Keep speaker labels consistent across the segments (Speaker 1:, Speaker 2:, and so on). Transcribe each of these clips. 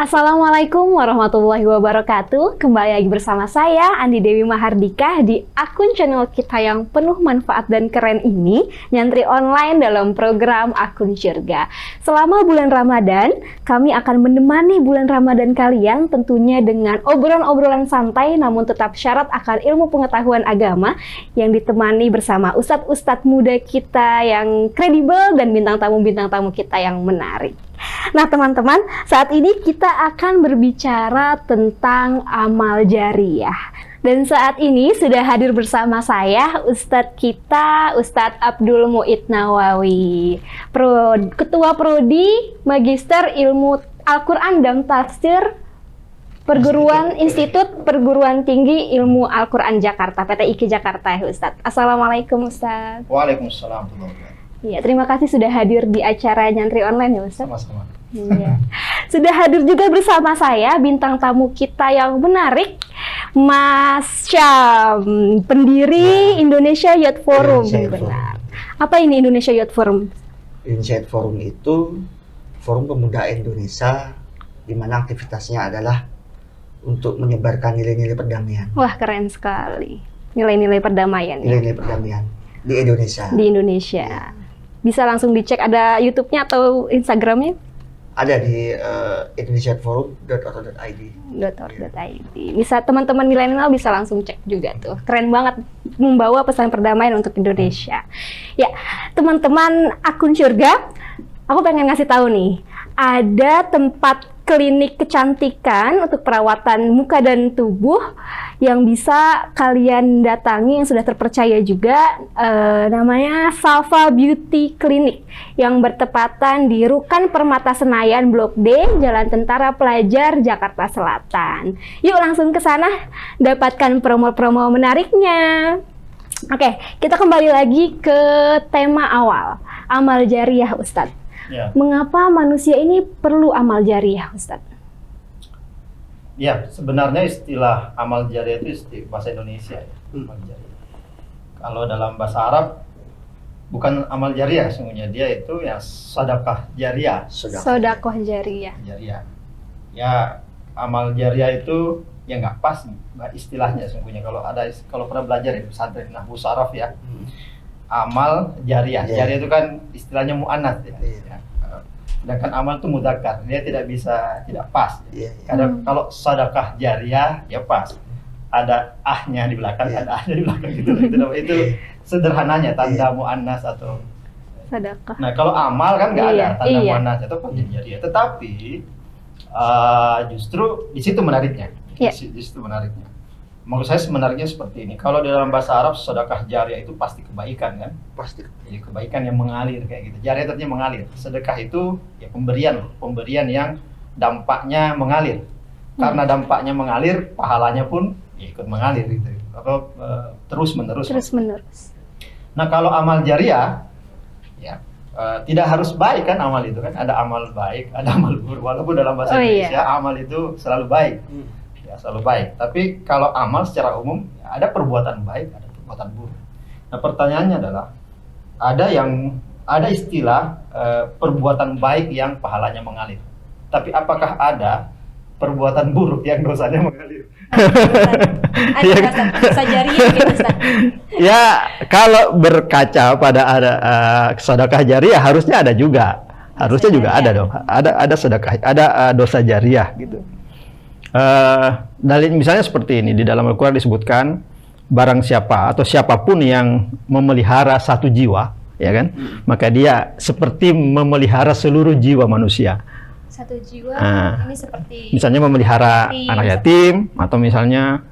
Speaker 1: Assalamualaikum warahmatullahi wabarakatuh. Kembali lagi bersama saya Andi Dewi Mahardika di akun channel kita yang penuh manfaat dan keren ini, nyantri online dalam program Akun Syurga. Selama bulan Ramadan, kami akan menemani bulan Ramadan kalian tentunya dengan obrolan-obrolan santai namun tetap syarat akan ilmu pengetahuan agama yang ditemani bersama ustadz-ustadz muda kita yang kredibel dan bintang tamu kita yang menarik. Nah teman-teman, saat ini kita akan berbicara tentang amal jariyah. Dan saat ini sudah hadir bersama saya Ustadz kita, Ustadz Abdul Mu'id Nawawi, Ketua Prodi Magister Ilmu Al-Quran dan Tafsir Institut Perguruan Tinggi Ilmu Al-Quran Jakarta, PTIK Jakarta ya Ustadz. Assalamualaikum Ustadz.
Speaker 2: Waalaikumsalam warahmatullahi wabarakatuh.
Speaker 1: Ya, terima kasih sudah hadir di acara Nyantri Online ya Ustadz.
Speaker 2: Sama-sama.
Speaker 1: Iya. Sudah hadir juga bersama saya bintang tamu kita yang menarik, Mas Syam, pendiri Indonesia Youth Forum. Benar. Apa ini Indonesia Youth Forum?
Speaker 3: Indonesia Youth Forum itu forum pemuda Indonesia di mana aktivitasnya adalah untuk menyebarkan nilai-nilai perdamaian.
Speaker 1: Wah, keren sekali. Nilai-nilai perdamaian.
Speaker 3: Nilai-nilai perdamaian di Indonesia.
Speaker 1: Di Indonesia. Bisa langsung dicek, ada YouTube-nya atau Instagram-nya?
Speaker 3: Ada di indonesiaforum.org.id.
Speaker 1: Bisa teman-teman milenial bisa langsung cek juga tuh. Keren banget membawa pesan perdamaian untuk Indonesia. Ya, teman-teman Akun Syurga, aku pengen ngasih tahu nih, ada tempat klinik kecantikan untuk perawatan muka dan tubuh yang bisa kalian datangi yang sudah terpercaya juga, namanya Salva Beauty Clinic yang bertepatan di Rukan Permata Senayan Blok D, Jalan Tentara Pelajar, Jakarta Selatan. Yuk langsung ke sana dapatkan promo-promo menariknya. Oke, kita kembali lagi ke tema awal, amal jariyah Ustadz.
Speaker 2: Ya.
Speaker 1: Mengapa manusia ini perlu amal jariyah, Ustadz?
Speaker 2: Ya, sebenarnya istilah amal jariyah itu istilah bahasa Indonesia ya. Amal jariyah. Kalau dalam bahasa Arab bukan amal jariyah, sesungguhnya dia itu ya sedekah jariyah.
Speaker 1: Sedekah jariyah.
Speaker 2: Jariyah. Ya, amal jariyah itu ya nggak pas istilahnya sesungguhnya. Kalau pernah belajar di pesantren Nahwu Saraf ya. Amal jariyah. Jariyah itu kan istilahnya muannats ya. Sedangkan amal itu mudzakkar, dia tidak pas. Kalau sedekah jariyah ya pas. Ada ahnya di belakang, ada ahnya di belakang gitu. Itu sederhananya tanda muannats atau
Speaker 1: sedekah.
Speaker 2: Nah, kalau amal kan nggak ada tanda muannats atau jariyah. Tetapi justru di situ menariknya. Di situ menariknya. Menurut saya sebenarnya seperti ini. Kalau dalam bahasa Arab sedekah jariyah itu pasti kebaikan kan? Pasti. Jadi kebaikan yang mengalir kayak gitu. Jariyah artinya mengalir. Sedekah itu ya pemberian yang dampaknya mengalir. Karena dampaknya mengalir, pahalanya pun ya ikut mengalir gitu. Atau terus menerus. Nah, kalau amal jariyah ya tidak harus baik kan amal itu kan? Ada amal baik, ada amal buruk. Walaupun dalam bahasa Indonesia amal itu selalu baik. Selalu baik, tapi kalau amal secara umum ada perbuatan baik, ada perbuatan buruk. Nah, pertanyaannya adalah ada istilah perbuatan baik yang pahalanya mengalir. Tapi apakah ada perbuatan buruk yang dosanya mengalir?
Speaker 1: Ada dosa jariyah gitu, Ustaz.
Speaker 4: Ya, kalau berkaca pada ada sedekah jariyah harusnya ada juga. Harusnya juga ada dong. Ada sedekah, ada dosa jariyah gitu. Dalil misalnya seperti ini, di dalam Al-Quran disebutkan barang siapa atau siapapun yang memelihara satu jiwa, ya kan, maka dia seperti memelihara seluruh jiwa manusia.
Speaker 1: Satu jiwa ini seperti
Speaker 4: misalnya memelihara anak yatim, atau misalnya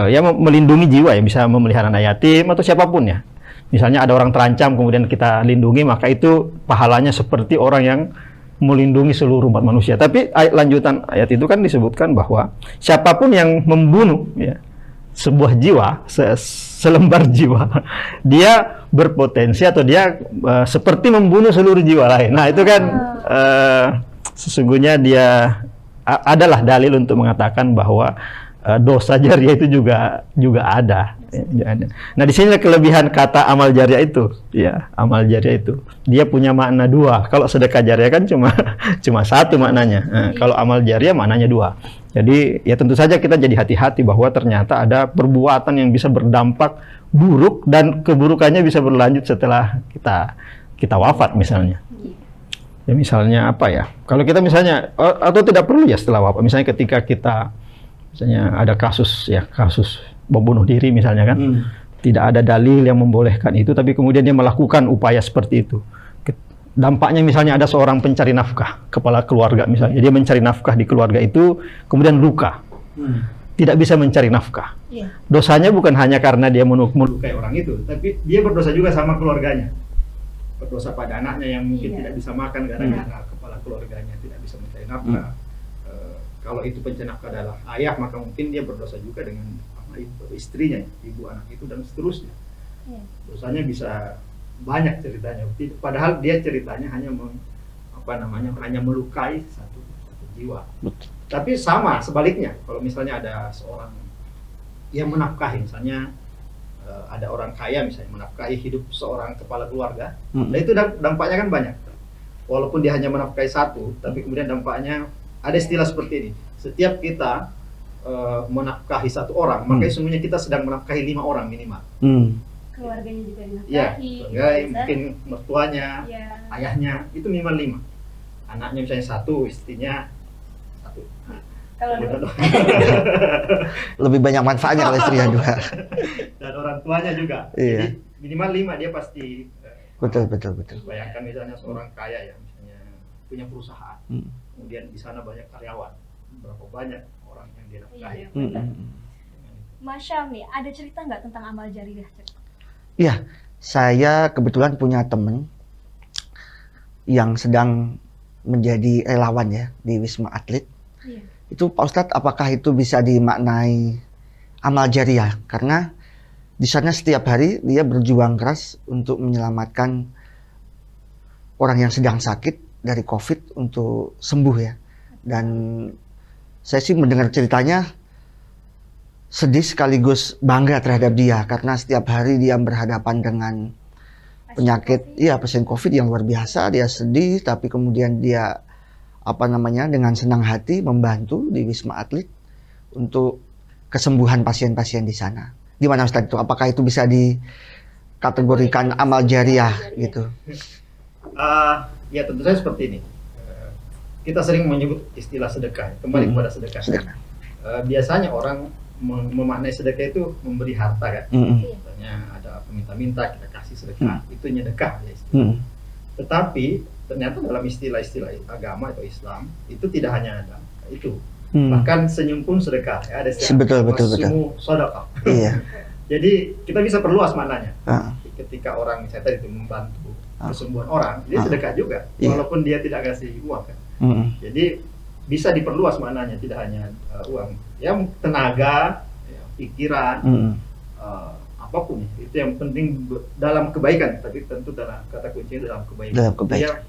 Speaker 4: ya melindungi jiwa, ya bisa memelihara anak yatim atau siapapun ya. Misalnya ada orang terancam kemudian kita lindungi, maka itu pahalanya seperti orang yang melindungi seluruh umat manusia. Tapi lanjutan ayat itu kan disebutkan bahwa siapapun yang membunuh ya sebuah jiwa, selembar jiwa, dia berpotensi atau dia seperti membunuh seluruh jiwa lain. Nah, itu kan sesungguhnya dia adalah dalil untuk mengatakan bahwa dosa jariah itu juga ada. Nah, di sini kelebihan kata amal jariah itu, ya, amal jariah itu dia punya makna dua. Kalau sedekah jariah kan cuma satu maknanya. Nah, kalau amal jariah maknanya dua. Jadi ya tentu saja kita jadi hati-hati bahwa ternyata ada perbuatan yang bisa berdampak buruk dan keburukannya bisa berlanjut setelah kita wafat misalnya. Ya misalnya apa ya? Kalau kita misalnya atau tidak perlu ya setelah wafat. Misalnya ketika kita misalnya ada kasus bom bunuh diri misalnya kan, tidak ada dalil yang membolehkan itu, tapi kemudian dia melakukan upaya seperti itu. Dampaknya misalnya ada seorang pencari nafkah, kepala keluarga misalnya, dia mencari nafkah di keluarga itu, kemudian luka, tidak bisa mencari nafkah. Dosanya bukan hanya karena dia melukai orang itu, tapi dia berdosa juga sama keluarganya. Berdosa pada anaknya yang mungkin tidak bisa makan gara-gara kepala keluarganya tidak bisa mencari nafkah. Kalau itu pencari nafkah adalah ayah, maka mungkin dia berdosa juga dengan istrinya, ibu anak itu dan seterusnya. Dosanya bisa banyak ceritanya. Padahal dia ceritanya hanya hanya melukai satu jiwa. Tapi sama sebaliknya, kalau misalnya ada seorang yang menafkahi, misalnya ada orang kaya misalnya menafkahi hidup seorang kepala keluarga, nah itu dampaknya kan banyak. Walaupun dia hanya menafkahi satu, tapi kemudian dampaknya ada istilah seperti ini. Setiap kita menafkahi satu orang, maka sesungguhnya kita sedang menafkahi 5 orang minimal.
Speaker 1: Keluarganya juga dinafkahi.
Speaker 2: Ya, mungkin mertuanya, ayahnya, itu minimal 5. Anaknya misalnya 1, istrinya 1.
Speaker 1: Kalau
Speaker 3: Lebih banyak manfaatnya kalau istrinya 2.
Speaker 2: Dan orang tuanya juga.
Speaker 3: Iya.
Speaker 2: Jadi minimal 5 dia pasti.
Speaker 3: Betul.
Speaker 2: Bayangkan misalnya seorang kaya ya, misalnya punya perusahaan, kemudian di sana banyak karyawan, berapa banyak orang yang dia nafkahi.
Speaker 1: Masya nih, ada cerita nggak tentang amal jariah?
Speaker 3: Iya, saya kebetulan punya teman yang sedang menjadi relawan ya di Wisma Atlet. Itu Pak Ustadz, apakah itu bisa dimaknai amal jariah? Karena di sana setiap hari dia berjuang keras untuk menyelamatkan orang yang sedang sakit dari COVID untuk sembuh ya. Dan saya sih mendengar ceritanya sedih sekaligus bangga terhadap dia karena setiap hari dia berhadapan dengan penyakit, pasien COVID yang luar biasa. Dia sedih, tapi kemudian dia dengan senang hati membantu di Wisma Atlet untuk kesembuhan pasien-pasien di sana. Gimana Ustadz itu? Apakah itu bisa dikategorikan amal jariah gitu?
Speaker 2: Ya tentu saja seperti ini. Kita sering menyebut istilah sedekah. Kembali kepada sedekah. Biasanya orang memaknai sedekah itu memberi harta kan. Misalnya ada peminta-minta kita kasih sedekah, itu nyedekah ya istilah. Tetapi ternyata dalam istilah-istilah agama atau Islam itu tidak hanya ada itu. Bahkan senyum pun sedekah ya, ada istilah betul. Sedekah. Iya. Jadi kita bisa perluas maknanya. Ketika orang misalnya tadi itu membantu kesembuhan orang, dia sedekah juga walaupun dia tidak kasih uang kan. Jadi bisa diperluas maknanya, tidak hanya uang, ya tenaga, ya, pikiran, apapun itu yang penting dalam kebaikan. Tapi tentu dalam kata kuncinya dalam kebaikan. Dia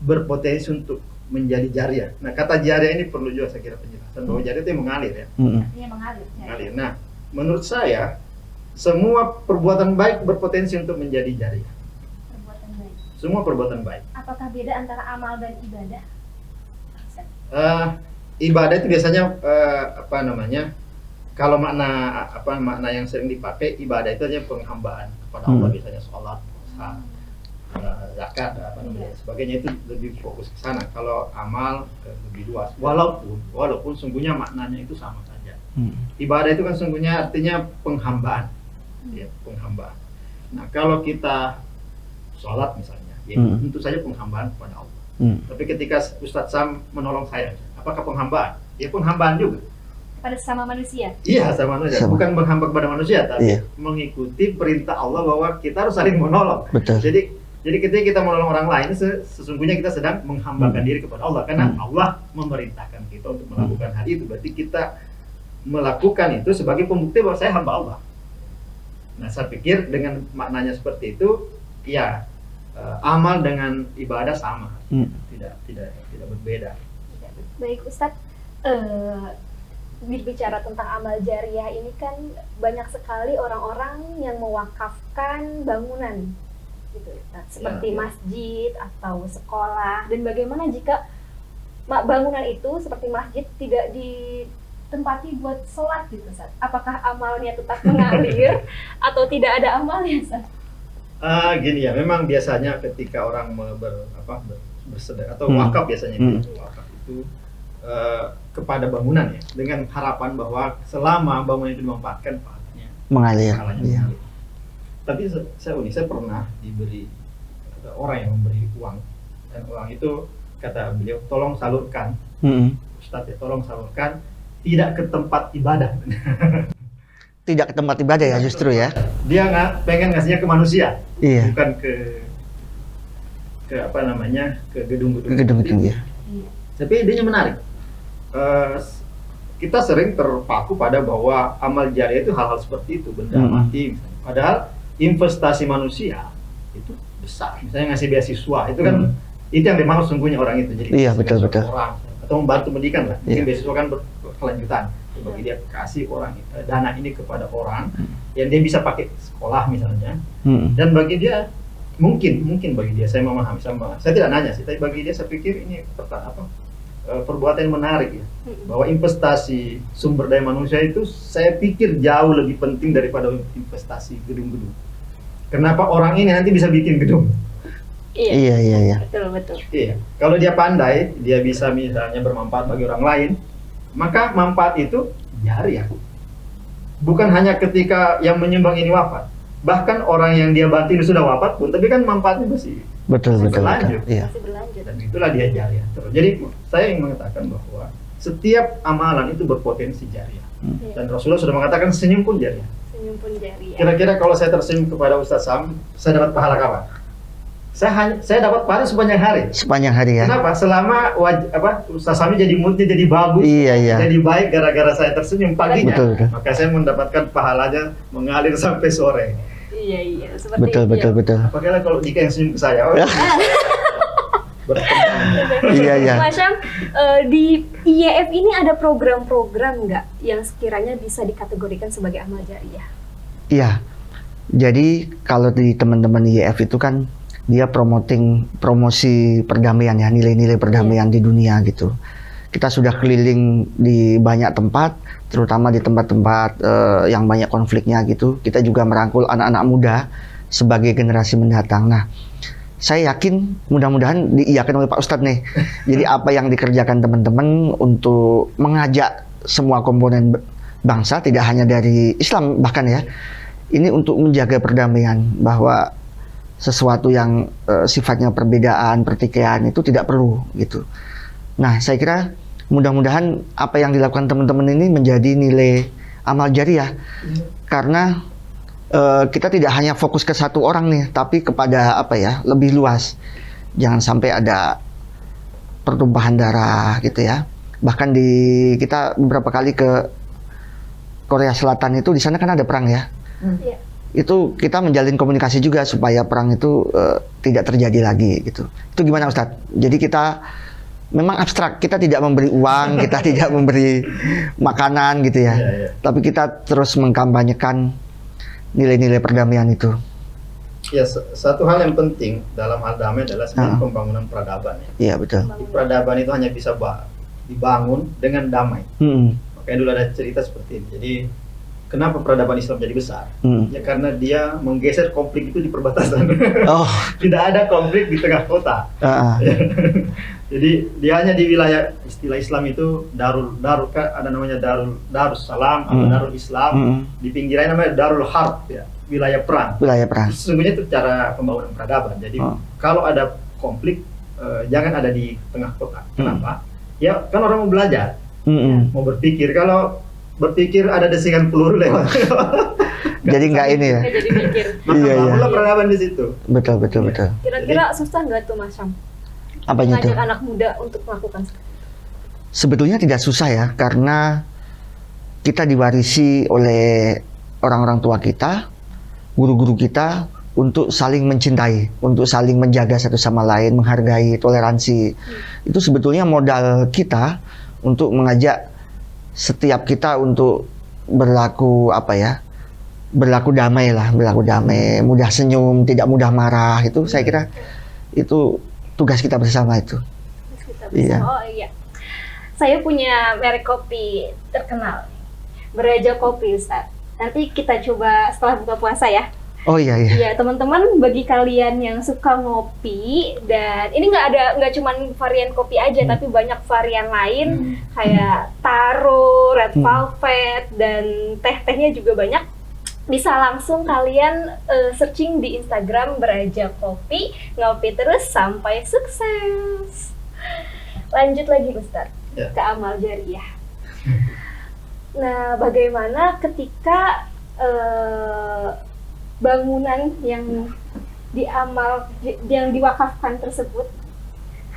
Speaker 2: berpotensi untuk menjadi jariah. Nah kata jariah ini perlu juga saya kira penjelasan bahwa jariah itu mengalir ya.
Speaker 1: Iya mengalir.
Speaker 2: Nah menurut saya semua perbuatan baik berpotensi untuk menjadi jariah.
Speaker 1: Perbuatan baik.
Speaker 2: Semua perbuatan baik.
Speaker 1: Apakah beda antara amal dan ibadah?
Speaker 2: Ibadah itu biasanya kalau makna yang sering dipakai ibadah itu hanya penghambaan kepada Allah, biasanya sholat, puasa, zakat, sebagainya itu lebih fokus ke sana. Kalau amal lebih luas, walaupun sungguhnya maknanya itu sama saja. Ibadah itu kan sungguhnya artinya penghambaan, ya, penghambaan. Nah kalau kita sholat misalnya, ya tentu saja penghambaan kepada Allah. Tapi ketika Ustadz Sam menolong saya, apakah penghambaan? Ya penghambaan juga.
Speaker 1: Pada sesama manusia?
Speaker 2: Iya, sama manusia. Bukan menghamba kepada manusia, tapi mengikuti perintah Allah bahwa kita harus saling menolong.
Speaker 3: Betul.
Speaker 2: Jadi ketika kita menolong orang lain, sesungguhnya kita sedang menghambakan diri kepada Allah. Karena Allah memerintahkan kita untuk melakukan hal itu. Berarti kita melakukan itu sebagai pembukti bahwa saya hamba Allah. Nah, saya pikir dengan maknanya seperti itu, ya amal dengan ibadah sama, tidak berbeda.
Speaker 1: Baik Ustadz, berbicara tentang amal jariah ini kan banyak sekali orang-orang yang mewakafkan bangunan gitu. Nah, seperti masjid atau sekolah, dan bagaimana jika bangunan itu seperti masjid tidak ditempati buat sholat gitu, Ustaz? Apakah amalnya tetap mengalir atau tidak ada amalnya, Ustaz?
Speaker 2: Gini ya, memang biasanya ketika orang bersedekah atau wakaf biasanya wakaf itu kepada bangunan ya, dengan harapan bahwa selama bangunan itu dimanfaatkan pahalanya
Speaker 3: mengalir. Iya.
Speaker 2: Tapi saya pernah diberi orang yang memberi uang, dan uang itu kata beliau, tolong salurkan, Ustadz ya, tolong salurkan, tidak ke tempat ibadah.
Speaker 3: Tidak ke tempat ibadah ya justru ya.
Speaker 2: Dia nggak pengen ngasihnya ke manusia, bukan ke gedung-gedung.
Speaker 3: Gedung-gedung ya.
Speaker 2: Tapi idenya menarik. Kita sering terpaku pada bahwa amal jariah itu hal-hal seperti itu, benda mati. Padahal investasi manusia itu besar. Misalnya ngasih beasiswa, itu kan itu yang dimaksud sungguhnya orang itu. Jadi
Speaker 3: betul.
Speaker 2: Orang atau membantu pendidikan lah. Mungkin beasiswa kan berkelanjutan. Bagi dia kasih orang dana ini kepada orang yang dia bisa pakai sekolah misalnya. Dan bagi dia mungkin bagi dia, saya memahami sama. Saya tidak nanya sih, tapi bagi dia saya pikir ini perbuatan yang menarik ya, bahwa investasi sumber daya manusia itu saya pikir jauh lebih penting daripada investasi gedung-gedung. Kenapa orang ini nanti bisa bikin gedung?
Speaker 3: Iya.
Speaker 1: Betul.
Speaker 2: Iya, kalau dia pandai, dia bisa misalnya bermanfaat bagi orang lain, maka manfaat itu jariah. Bukan hanya ketika yang menyumbang ini wafat, bahkan orang yang dia bantu ini sudah wafat pun, tapi kan manfaatnya masih berlanjut.
Speaker 3: Iya.
Speaker 2: Dan itulah dia jariah. Jadi saya ingin mengatakan bahwa setiap amalan itu berpotensi jariah. Dan Rasulullah sudah mengatakan senyum pun jariah.
Speaker 1: Senyum pun jariah.
Speaker 2: Kira-kira kalau saya tersenyum kepada Ustaz Sam, saya dapat pahala kapan? Saya dapat pahala sepanjang hari.
Speaker 3: Sepanjang hari ya.
Speaker 2: Kenapa? Selama Ustaz Sami jadi moodnya jadi bagus, jadi baik gara-gara saya tersenyum paginya, maka saya mendapatkan pahalanya mengalir sampai sore.
Speaker 1: Iya, seperti
Speaker 3: betul.
Speaker 2: Apakah kalau jika yang senyum ke saya?
Speaker 3: Iya.
Speaker 1: Mas Syam, di IYF ini ada program-program nggak yang sekiranya bisa dikategorikan sebagai amal jariah?
Speaker 3: Iya. Jadi kalau di teman-teman IYF itu kan dia promosi perdamaian ya, nilai-nilai perdamaian di dunia gitu. Kita sudah keliling di banyak tempat, terutama di tempat-tempat yang banyak konfliknya gitu. Kita juga merangkul anak-anak muda sebagai generasi mendatang. Nah, saya yakin mudah-mudahan diiyakan oleh Pak Ustadz nih. Jadi apa yang dikerjakan teman-teman untuk mengajak semua komponen bangsa, tidak hanya dari Islam bahkan ya, ini untuk menjaga perdamaian, bahwa sesuatu yang sifatnya perbedaan, pertikaian itu tidak perlu gitu. Nah, saya kira mudah-mudahan apa yang dilakukan teman-teman ini menjadi nilai amal jariah, karena kita tidak hanya fokus ke satu orang nih, tapi kepada lebih luas. Jangan sampai ada pertumpahan darah gitu ya. Bahkan kita beberapa kali ke Korea Selatan itu, di sana kan ada perang ya. Itu kita menjalin komunikasi juga supaya perang itu tidak terjadi lagi gitu. Itu gimana Ustadz? Jadi kita memang abstrak, kita tidak memberi uang, kita tidak memberi makanan gitu ya. Tapi kita terus mengkampanyekan nilai-nilai perdamaian itu.
Speaker 2: Ya, satu hal yang penting dalam hal damai adalah sebenarnya pembangunan peradaban ya.
Speaker 3: Iya, betul.
Speaker 2: Peradaban itu hanya bisa dibangun dengan damai. Makanya dulu ada cerita seperti ini. Jadi kenapa peradaban Islam jadi besar? Ya karena dia menggeser konflik itu di perbatasan. Tidak ada konflik di tengah kota. Jadi dia hanya di wilayah, istilah Islam itu ada namanya Darussalam atau Darul Islam. Di pinggirannya namanya Darul Harb ya, wilayah perang. Sesungguhnya itu cara pembangunan peradaban. Jadi kalau ada konflik jangan ada di tengah kota. Kenapa? Ya kan orang mau belajar, mau berpikir. Kalau berpikir ada desingan peluru lewat.
Speaker 3: Jadi nggak ini ya.
Speaker 1: Jadi mikir.
Speaker 2: Maka peradaban di situ.
Speaker 3: Betul.
Speaker 1: Kira-kira susah nggak tuh Mas Syam?
Speaker 3: Apanya
Speaker 1: mengajak anak muda untuk melakukan seperti itu?
Speaker 3: Sebetulnya tidak susah ya, karena kita diwarisi oleh orang-orang tua kita, guru-guru kita, untuk saling mencintai, untuk saling menjaga satu sama lain, menghargai, toleransi. Itu sebetulnya modal kita untuk mengajak setiap kita untuk berlaku apa ya, berlaku damai lah, berlaku damai, mudah senyum, tidak mudah marah, itu saya kira itu tugas kita bersama itu. Iya.
Speaker 1: Oh iya. Saya punya merek kopi terkenal, Beraja Kopi, Ustaz. Nanti kita coba setelah buka puasa ya.
Speaker 3: Oh iya iya.
Speaker 1: Iya, teman-teman, bagi kalian yang suka ngopi, dan ini nggak cuman varian kopi aja, tapi banyak varian lain kayak taro, red velvet, dan teh-tehnya juga banyak. Bisa langsung kalian searching di Instagram Beraja Kopi, ngopi terus sampai sukses. Lanjut lagi, Ustaz, ke amal jariah. Nah, bagaimana ketika bangunan yang diwakafkan tersebut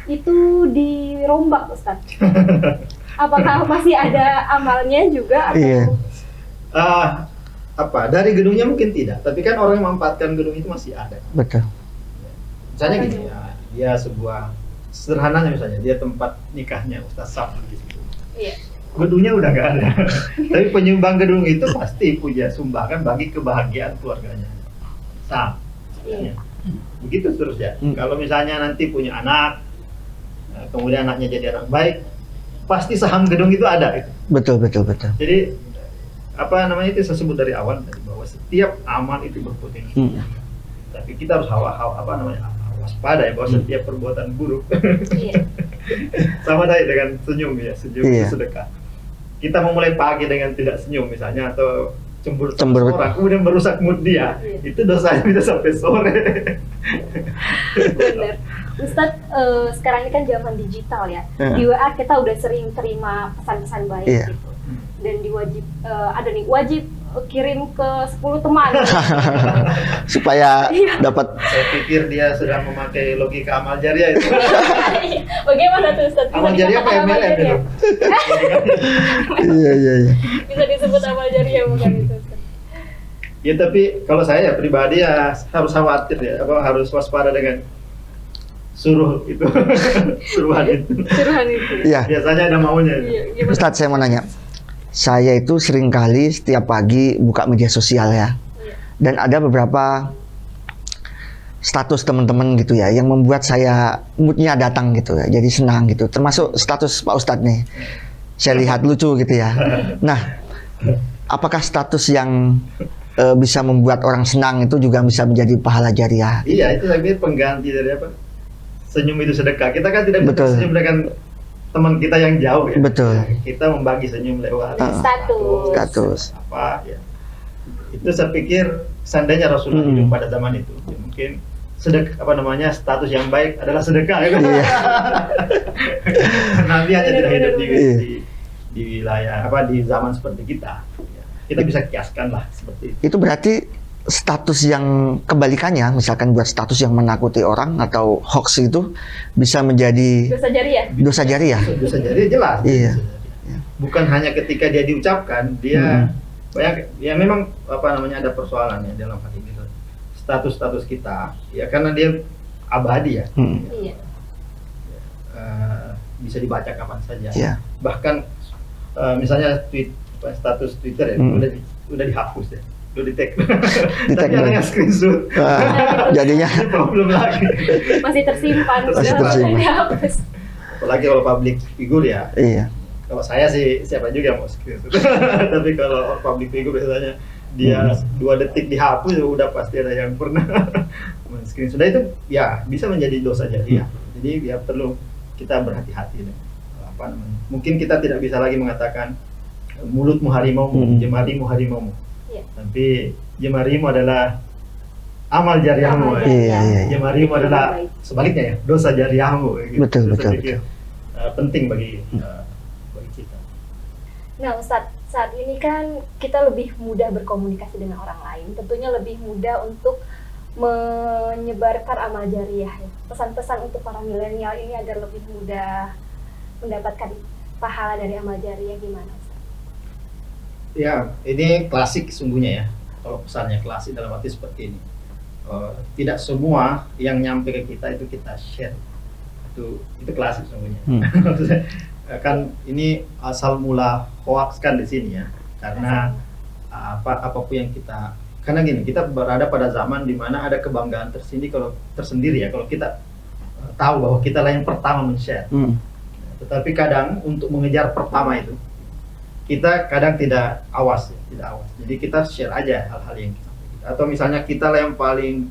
Speaker 1: itu dirombak, Ustaz? Apakah masih ada amalnya juga atau?
Speaker 3: Iya.
Speaker 2: Dari gedungnya mungkin tidak, tapi kan orang yang memanfaatkan gedung itu masih ada.
Speaker 3: Betul.
Speaker 2: Misalnya gini ya, dia sebuah sederhananya misalnya dia tempat nikahnya Ustaz Sam di situ.
Speaker 1: Iya.
Speaker 2: Gedungnya udah nggak ada, tapi penyumbang gedung itu pasti punya sumbangan bagi kebahagiaan keluarganya. Sam.
Speaker 1: Iya.
Speaker 2: Begitu seterusnya. Kalau misalnya nanti punya anak, kemudian anaknya jadi anak baik, pasti saham gedung itu ada. Gitu.
Speaker 3: Betul betul betul.
Speaker 2: Jadi itu saya sebut dari awal tadi bahwa setiap amal itu berpotensi. Tapi kita harus waspada ya bahwa setiap perbuatan buruk sama tadi dengan senyum ya, senyum itu sedekah. Kita memulai pagi dengan tidak senyum misalnya atau cemburu orang, kemudian merusak mood dia, itu dosanya bisa sampai sore.
Speaker 1: Benar. Ustadz, sekarang ini kan zaman digital ya. Di WA kita udah sering terima pesan-pesan baik gitu. Dan wajib kirim ke 10 teman.
Speaker 3: Supaya dapat.
Speaker 2: Saya pikir dia sedang memakai logika amal jariah itu.
Speaker 1: Bagaimana tuh, Ustadz?
Speaker 2: Amal jariah apa MLM itu?
Speaker 3: Iya.
Speaker 1: Bisa disebut amal jariah bukan itu, Ustadz?
Speaker 2: Ya tapi kalau saya pribadi ya harus khawatir ya, harus waspada dengan suruhan itu.
Speaker 1: Suruhan itu.
Speaker 3: Iya.
Speaker 2: Biasanya ada maunya.
Speaker 1: Iya,
Speaker 3: Ustadz, saya mau nanya. Saya itu seringkali setiap pagi buka media sosial ya. Dan ada beberapa status teman-teman gitu ya yang membuat saya moodnya datang gitu ya. Jadi senang gitu. Termasuk status Pak Ustadz nih. Saya lihat lucu gitu ya. Nah, apakah status yang bisa membuat orang senang itu juga bisa menjadi pahala jariah?
Speaker 2: Iya, itu saya pikir pengganti dari apa? Senyum itu sedekah. Kita kan tidak bisa senyum dengan teman kita yang jauh ya.
Speaker 3: Betul.
Speaker 2: Kita membagi senyum lewat
Speaker 1: status.
Speaker 2: Apa ya. Itu saya pikir seandainya Rasulullah hidup pada zaman itu, ya mungkin status yang baik adalah sedekah ya. Nabi hanya tidak hidup di wilayah di zaman seperti kita. Kita bisa kiaskan lah seperti itu.
Speaker 3: Itu berarti status yang kebalikannya, misalkan buat status yang menakuti orang atau hoax itu bisa menjadi
Speaker 1: dosa jariah.
Speaker 3: Dosa jariah.
Speaker 2: Dosa jariah jelas.
Speaker 3: Iya.
Speaker 2: Bukan hanya ketika dia diucapkan, dia banyak ya memang ada persoalannya dalam hal ini. Status kita ya karena dia abadi ya.
Speaker 1: Iya.
Speaker 2: Bisa dibaca kapan saja.
Speaker 3: Iya.
Speaker 2: Bahkan misalnya status Twitter ya udah dihapus ya. Udah di-tag. Tapi ada yang screenshot.
Speaker 3: Jadinya
Speaker 2: problem lagi.
Speaker 1: Masih tersimpan.
Speaker 2: Apalagi kalau public figure ya.
Speaker 3: Iya.
Speaker 2: Kalau saya sih siapa juga yang mau screenshot. Tapi kalau public figure biasanya dia 2 detik dihapus ya udah pasti ada yang pernah screenshot. Sudah itu ya bisa menjadi dosa jariah. Jadi ya perlu kita berhati-hati. Mungkin kita tidak bisa lagi mengatakan mulutmu harimaumu, jemarimu harimaumu. Tapi jemarimu adalah amal jariahmu. Jemarimu adalah sebaliknya ya, dosa jariahmu. Gitu.
Speaker 3: Betul.
Speaker 2: Penting bagi kita.
Speaker 1: Nah, Ustadz, saat ini kan kita lebih mudah berkomunikasi dengan orang lain. Tentunya lebih mudah untuk menyebarkan amal jariah. Pesan-pesan untuk para milenial ini agar lebih mudah mendapatkan pahala dari amal jariah gimana, Ustadz?
Speaker 2: Ya, ini klasik sesungguhnya ya. Kalau pesannya klasik dalam arti seperti ini. Tidak semua yang nyampe ke kita itu kita share. Itu klasik sesungguhnya. kan ini asal mula hoax kan di sini ya, karena apapun yang karena gini, kita berada pada zaman di mana ada kebanggaan tersendiri ya kalau kita tahu bahwa kita lah yang pertama men-share. Tetapi kadang untuk mengejar pertama itu kita kadang tidak awas. Jadi kita share aja hal-hal yang kita, atau misalnya kita lah yang paling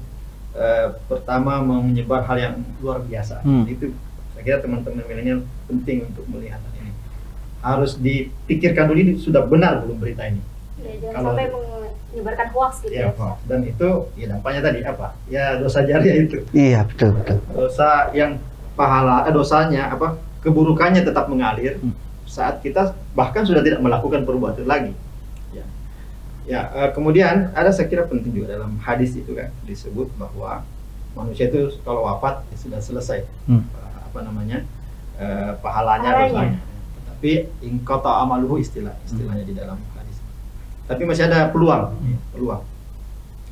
Speaker 2: pertama menyebar hal yang luar biasa. Itu saya kira teman-teman milenial penting untuk melihat ini. Harus dipikirkan dulu ini sudah benar belum berita ini.
Speaker 1: Ya, jangan sampai menyebarkan hoax gitu ya.
Speaker 2: Dan itu ya dampaknya tadi apa? Ya dosa jariah itu.
Speaker 3: Iya, betul.
Speaker 2: Dosa yang dosanya apa? Keburukannya tetap mengalir saat kita bahkan sudah tidak melakukan perbuatan lagi. Kemudian ada saya kira penting juga dalam hadis itu kan disebut bahwa manusia itu kalau wafat ya sudah selesai pahalanya dosanya. Tapi ingkota amaluhu istilahnya di dalam hadis. Tapi masih ada peluang.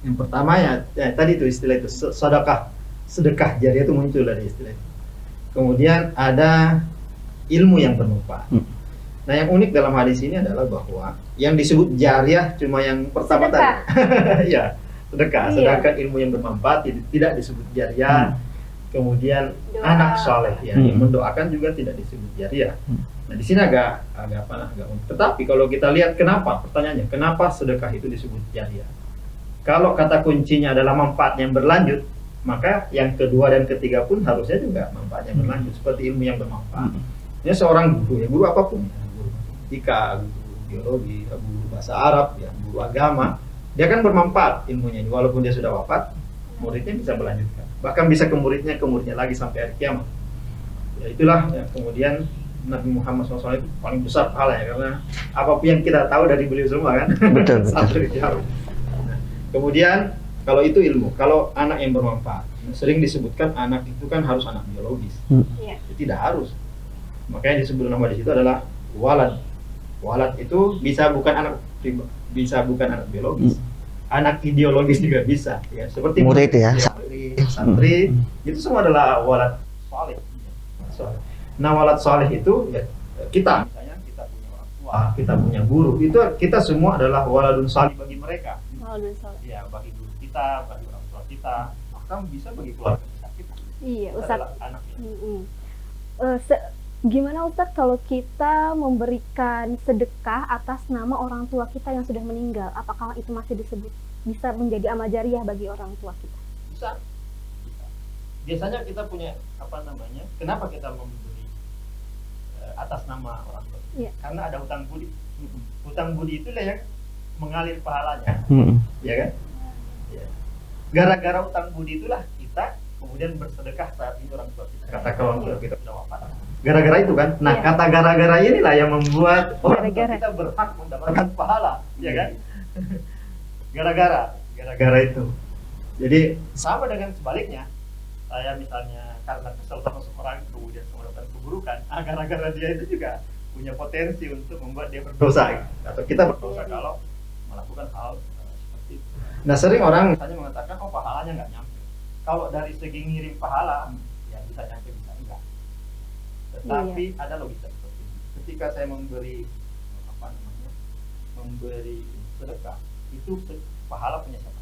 Speaker 2: Yang pertama ya tadi itu istilah itu sedekah jariah itu muncul dari istilah itu. Kemudian ada ilmu yang bermanfaat. Nah, yang unik dalam hadis ini adalah bahwa yang disebut jariah cuma yang pertama tadi. Ya, sedekah. Sedangkan ilmu yang bermanfaat tidak disebut jariah. Kemudian anak soleh yang mendoakan juga tidak disebut jariah. Nah, di sini agak unik. Tetapi kalau kita lihat pertanyaannya, kenapa sedekah itu disebut jariah? Kalau kata kuncinya adalah manfaat yang berlanjut, maka yang kedua dan ketiga pun harusnya juga manfaatnya berlanjut, seperti ilmu yang bermanfaat. Ini seorang guru apapun, guru matematika, guru biologi, guru bahasa Arab, guru agama, dia kan bermanfaat ilmunya, walaupun dia sudah wafat, muridnya bisa melanjutkan, bahkan bisa ke muridnya lagi sampai hari kiamat. Ya itulah kemudian Nabi Muhammad SAW itu paling besar pahalanya, karena apapun yang kita tahu dari beliau semua kan. Betul. Nah, kemudian kalau itu ilmu, kalau anak yang bermanfaat, sering disebutkan anak itu kan harus anak biologis. Tidak harus. Makanya disebut nama di situ adalah walad. Walad itu bisa bukan anak biologis, anak ideologis juga bisa. Ya, seperti
Speaker 3: murid ya.
Speaker 2: Santri, itu semua adalah walad saleh. Nah, walad saleh itu ya, kita misalnya kita punya orang tua, kita punya guru, itu kita semua adalah waladun salih bagi mereka. Waladun salih. Ya, bagi guru kita, bagi orang tua kita, bahkan bisa bagi keluarga kita.
Speaker 1: Iya, Ustaz.
Speaker 2: Anaknya.
Speaker 1: Gimana Ustadz kalau kita memberikan sedekah atas nama orang tua kita yang sudah meninggal? Apakah itu masih bisa menjadi amal jariah bagi orang tua kita?
Speaker 2: Bisa. Biasanya kita punya kenapa kita memberi atas nama orang tua? Karena ada hutang budi. Hutang budi itulah yang mengalir pahalanya. Ya kan? Ya. Gara-gara hutang budi itulah kita kemudian bersedekah saat itu orang tua kita. Katakan orang tua kita sudah wafat. Gara-gara itu kan. Nah, kata gara-gara inilah yang membuat orang kita berhak mendapatkan pahala, ya kan? Gara-gara itu. Jadi sama dengan sebaliknya. Saya misalnya karena kesel sama seorang kemudian mendapatkan keburukan, gara-gara dia itu juga punya potensi untuk membuat dia berdosa, atau kita berdosa kalau melakukan hal seperti itu. Nah, sering orang misalnya mengatakan pahalanya nggak nyampe. Kalau dari segi ngirim pahala ya bisa nyampe, bisa enggak. Tetapi ada logika seperti ini. Ketika saya memberi sedekah, itu pahala punya siapa?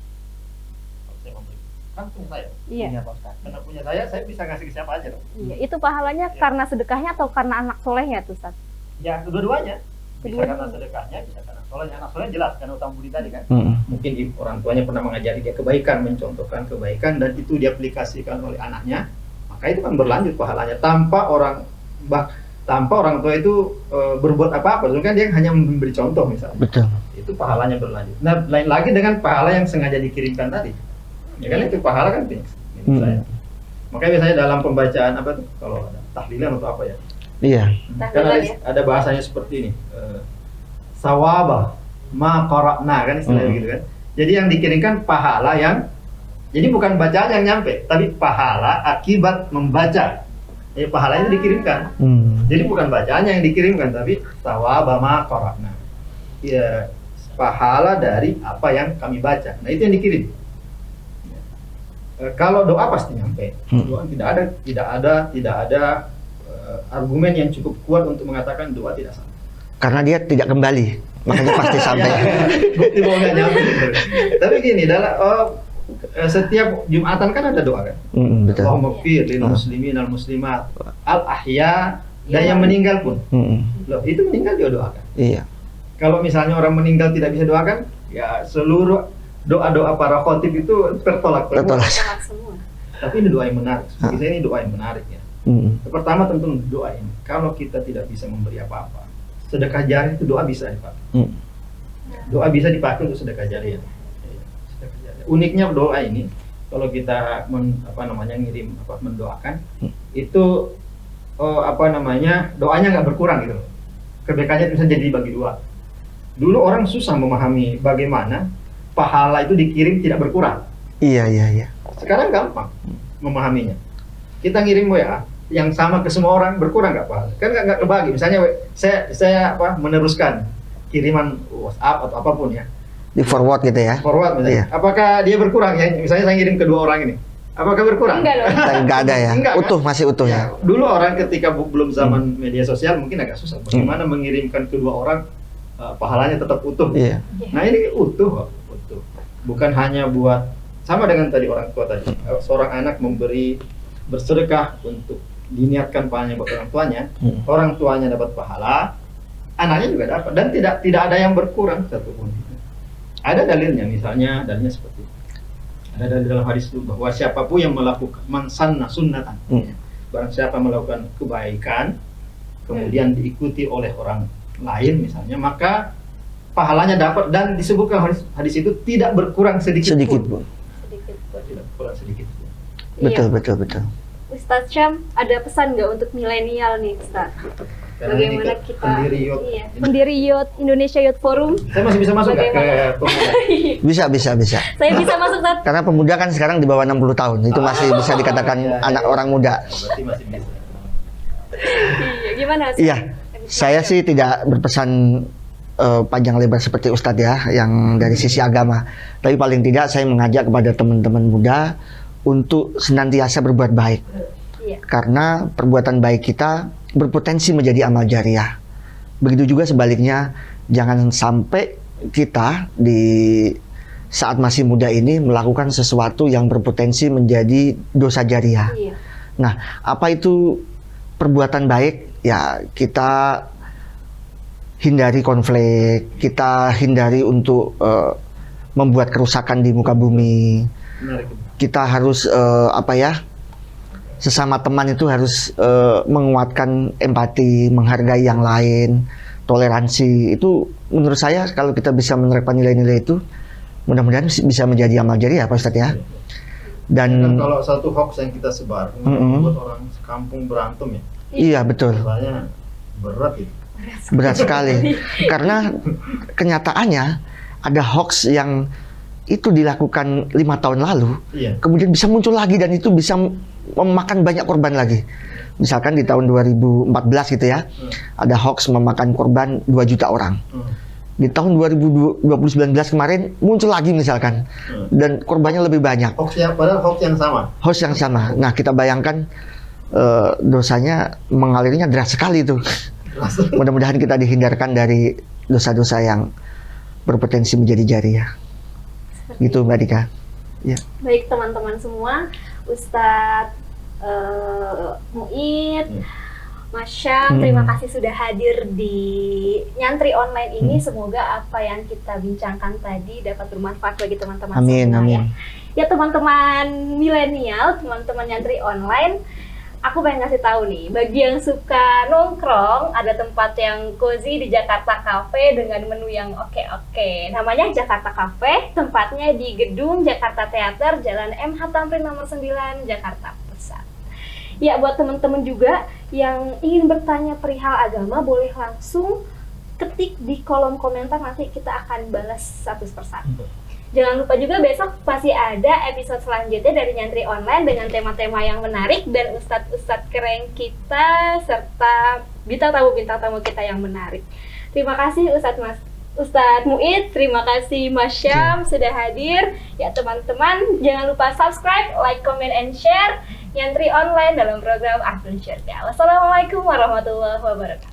Speaker 2: Kalau saya memberi, kan punya saya. Punya Pak Ustaz. Karena punya saya bisa ngasih ke siapa aja dong.
Speaker 1: Iya, itu pahalanya karena sedekahnya atau karena anak solehnya tuh Ustaz?
Speaker 2: Ya, kedua-duanya. Bisa karena sedekahnya, bisa karena solehnya. Anak solehnya jelas karena utang budi tadi kan. Mungkin orang tuanya pernah mengajari dia kebaikan, mencontohkan kebaikan, dan itu diaplikasikan oleh anaknya, maka itu kan berlanjut pahalanya tanpa orang tua itu berbuat apa-apa, kan dia hanya memberi contoh misalnya. Betul. Itu pahalanya berlanjut. Nah, lain lagi dengan pahala yang sengaja dikirimkan tadi. Ya kan itu pahala kan saya. Makanya biasanya dalam pembacaan kalau ada tahlilan atau apa ya. Iya. Kan ada bahasanya seperti ini. Sawaba ma qara'na kan istilahnya gitu kan. Jadi yang dikirimkan pahala yang, jadi bukan bacaan yang nyampe, tapi pahala akibat membaca. Pahala itu dikirimkan. Jadi bukan bacaannya yang dikirimkan, tapi sawaba ma qara'na. Ya, pahala dari apa yang kami baca. Nah, itu yang dikirim. Kalau doa pasti nyampe. Doa tidak ada argumen yang cukup kuat untuk mengatakan doa tidak sampai.
Speaker 3: Karena dia tidak kembali, makanya pasti sampai.
Speaker 2: Bukti bahwa nggak nyampe. Tapi gini, setiap Jumatan kan ada doa kan.
Speaker 3: Betul.
Speaker 2: Allahumma fir lil muslimin al muslimat al ahya, dan yang meninggal pun. Loh, itu meninggal dia doakan.
Speaker 3: Iya.
Speaker 2: Kalau misalnya orang meninggal tidak bisa doakan, ya seluruh doa-doa para khotib itu tertolak.
Speaker 1: Semua.
Speaker 2: Tapi ini doa yang menarik. Bagi saya ini doa yang menarik ya. Pertama tentu doa ini. Kalau kita tidak bisa memberi apa-apa, sedekah jariah itu doa bisa dipakai. Doa bisa dipakai untuk sedekah jariah. Sedekah jariah. Uniknya doa ini, kalau kita mendoakan, itu doanya nggak berkurang gitu. Kebaikannya bisa jadi bagi dua. Dulu orang susah memahami bagaimana pahala itu dikirim tidak berkurang.
Speaker 3: Iya.
Speaker 2: Sekarang gampang memahaminya. Kita ngirim WA yang sama ke semua orang, berkurang nggak pahala? Kan nggak kebagi. Misalnya saya meneruskan kiriman WhatsApp atau apapun ya.
Speaker 3: Di forward gitu ya.
Speaker 2: Forward misalnya.
Speaker 3: Iya.
Speaker 2: Apakah dia berkurang ya? Misalnya saya ngirim ke 2 orang ini. Apakah berkurang?
Speaker 1: Enggak dong.
Speaker 3: Enggak ada ya.
Speaker 2: Enggak, kan?
Speaker 3: Utuh, masih utuh ya.
Speaker 2: Dulu orang ketika belum zaman media sosial mungkin agak susah. Bagaimana mengirimkan ke 2 orang pahalanya tetap utuh.
Speaker 3: Iya.
Speaker 2: Nah ini utuh kok, utuh. Bukan hanya buat, sama dengan tadi orang tua tadi. Seorang anak bersedekah untuk diniatkan pahalanya buat orang tuanya. Orang tuanya dapat pahala, anaknya juga dapat, dan tidak ada yang berkurang satupun. Ada dalilnya, misalnya dalilnya seperti itu. Ada dalil dalam hadis itu bahwa siapapun yang melakukan mansanna sunnatan, barang siapa melakukan kebaikan kemudian diikuti oleh orang lain misalnya, maka pahalanya dapat, dan disebutkan hadis itu tidak berkurang sedikit pun. Tidak berkurang sedikit pun.
Speaker 3: Betul.
Speaker 1: Ustadz Syam, ada pesan nggak untuk milenial nih, Ustadz? Bagaimana kita pendiri Youth Indonesia Youth Forum?
Speaker 2: Saya masih bisa masuk nggak ke pemuda?
Speaker 3: Bisa.
Speaker 1: Saya bisa masuk, Ustadz.
Speaker 3: Karena pemuda kan sekarang di bawah 60 tahun. Itu masih bisa dikatakan anak orang muda.
Speaker 2: Berarti masih bisa.
Speaker 1: Iya, gimana, Ustadz?
Speaker 3: Iya. Saya sih tidak berpesan panjang lebar seperti Ustadz ya, yang dari sisi agama. Tapi paling tidak saya mengajak kepada teman-teman muda untuk senantiasa berbuat baik.
Speaker 1: Iya.
Speaker 3: Karena perbuatan baik kita berpotensi menjadi amal jariah. Begitu juga sebaliknya, jangan sampai kita di saat masih muda ini melakukan sesuatu yang berpotensi menjadi dosa jariah.
Speaker 1: Iya.
Speaker 3: Nah, apa itu perbuatan baik? Ya, kita hindari konflik, kita hindari untuk membuat kerusakan di muka bumi. Kita harus sesama teman itu harus menguatkan empati, menghargai yang lain, toleransi. Itu menurut saya kalau kita bisa menerapkan nilai-nilai itu, mudah-mudahan bisa menjadi amal jariah, Pak Ustadz ya. Dan
Speaker 2: kalau satu hoax yang kita sebar membuat orang sekampung berantem ya.
Speaker 3: Iya, betul.
Speaker 2: Misalnya berat itu.
Speaker 3: Berat sekali. Karena kenyataannya ada hoax yang itu dilakukan 5 tahun lalu, kemudian bisa muncul lagi dan itu bisa memakan banyak korban lagi. Misalkan di tahun 2014 gitu ya, ada hoax memakan korban 2 juta orang. Di tahun 2019 kemarin muncul lagi misalkan, dan korbannya lebih banyak.
Speaker 2: Padahal hoax yang sama.
Speaker 3: Hoax yang sama. Nah, kita bayangkan dosanya mengalirnya deras sekali itu. Mudah-mudahan kita dihindarkan dari dosa-dosa yang berpotensi menjadi jariah. Gitu, Mbak Dika. Ya.
Speaker 1: Baik teman-teman semua, Ustadz Muid, Mas Syam, terima kasih sudah hadir di Nyantri Online ini. Semoga apa yang kita bincangkan tadi dapat bermanfaat bagi teman-teman semua.
Speaker 3: Amin.
Speaker 1: Ya teman-teman milenial, teman-teman Nyantri Online, aku pengen ngasih tahu nih, bagi yang suka nongkrong, ada tempat yang cozy di Jakarta Cafe dengan menu yang oke-oke. Namanya Jakarta Cafe, tempatnya di Gedung Jakarta Theater, Jalan MH Tamrin nomor 9, Jakarta Pusat. Ya, buat teman-teman juga yang ingin bertanya perihal agama, boleh langsung ketik di kolom komentar, nanti kita akan balas satu persatu. Jangan lupa juga besok masih ada episode selanjutnya dari Nyantri Online dengan tema-tema yang menarik dan ustadz-ustadz keren kita serta bintang tamu kita yang menarik. Terima kasih Ustadz Ustadz Muid, terima kasih Mas Syam sudah hadir. Ya teman-teman, jangan lupa subscribe, like, comment, and share Nyantri Online dalam program Akun Syurga. Wassalamualaikum warahmatullahi wabarakatuh.